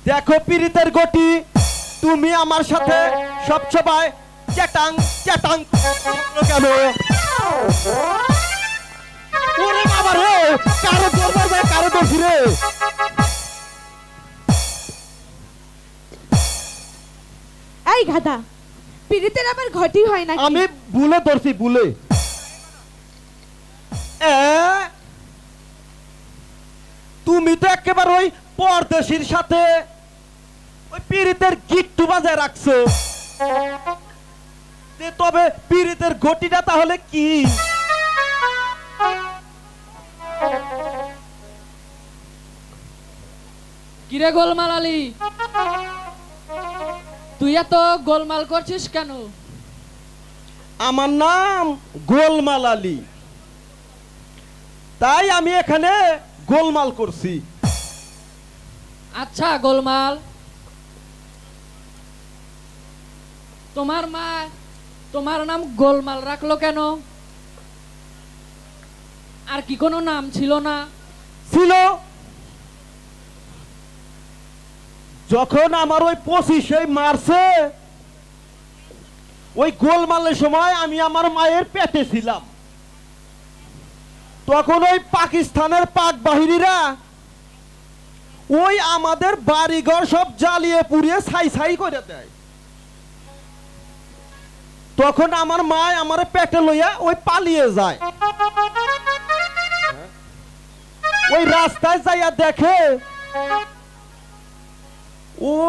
দেখো পীড়িতের গটি, তুমি আমার সাথে সব সময় চ্যাটাং চ্যাটাং কেন? ওরে বাবা রে, কারো দরবার ভাই, কারো দর্শি রে। এই গাধা, পীড়িতের আবার ঘটি হয় না? আমি ভুলে ধরছি, ভুলে। তুমি তো একেবারে ওই পরদেশির সাথে ওই পীড়িতের গিট্টু বাজায় রাখছো। তবে পীড়িতের ঘটিটা তাহলে কি? কিরে গোলমাল আলী, তুই এত গোলমাল করছিস কেন? আমার নাম গোলমাল আলী, তাই আমি এখানে গোলমাল করছি। আচ্ছা গোলমাল, তোমার মা তোমার নাম গোলমাল রাখলো কেন? আর কি কোনো নাম ছিল না? ছিল। যখন আমার ওই 25 মার্চে ওই গোলমালের সময় আমি আমার মায়ের পেটে ছিলাম, তখন ওই পাকিস্তানের পাক বাহিনীরা ওই আমাদের বাড়িঘর সব জ্বালিয়ে পুড়িয়ে ছাই ছাই করে দেয়। তখন আমার মা আমার পেটে লইয়া ওই পালিয়ে যায়। ওই রাস্তায় যাইয়া দেখে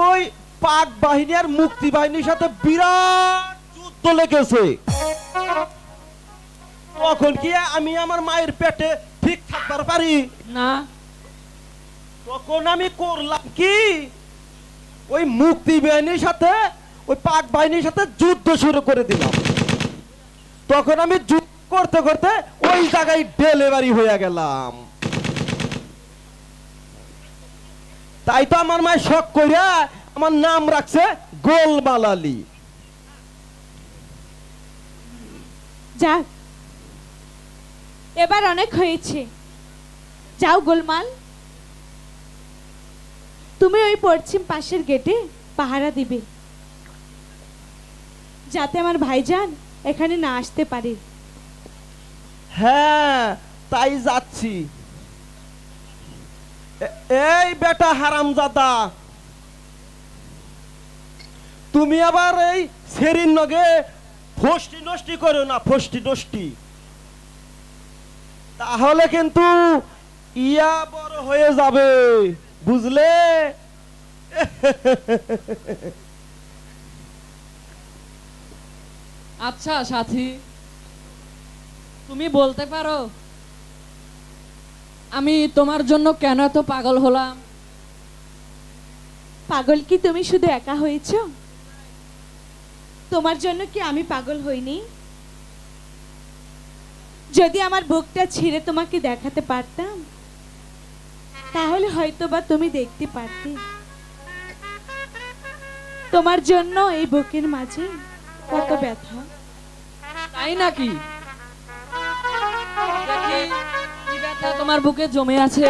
ওই পাক বাহিনী আর মুক্তি বাহিনীর সাথে বিরাট যুদ্ধ লেগেছে। তখন কি আমি আমার মায়ের পেটে ঠিক থাকতে পারি না। তখন আমি করলাম কি, ওই মুক্তি বাহিনীর সাথে ওই পাক বাহিনীর সাথে যুদ্ধ শুরু করে দিলাম। তখন আমি যুদ্ধ করতে করতে ওই জায়গায় ডেলিভারি হয়ে গেলাম। তাই তো আমার মায়ের শখ কইরা আমার নাম রাখছে গোলমাল আলী। যাক, এবার অনেক হয়েছে। যাও গোলমাল, তুমি ওই পশ্চিম পাশের গেটে পাহারা দিবে, যাতে আমার ভাইজান এখানে না আসতে পারে। হ্যাঁ, তাই যাচ্ছি। এই বেটা হারামজাদা, তুমি আবার এই সেরিন নগে ফষ্টি নষ্টি করো না, ফষ্টি নষ্টি, তাহলে কিন্তু ইয়া বড় হয়ে যাবে, বুঝলে? আচ্ছা সাথী, তুমি বলতে পারো আমি তোমার জন্য কেন এত পাগল হলাম? পাগল কি তুমি শুধু একা হয়েছ? তোমার জন্য কি আমি পাগল হইনি? যদি আমার বুকটা ছিঁড়ে তোমাকে দেখাতে পারতাম, তাহলে হয়তো বা তুমি দেখতে পারতে তোমার জন্য এই বুকের মাঝে কত ব্যথা। তাই নাকি? দেখি কি ব্যথা তোমার বুকে জমে আছে।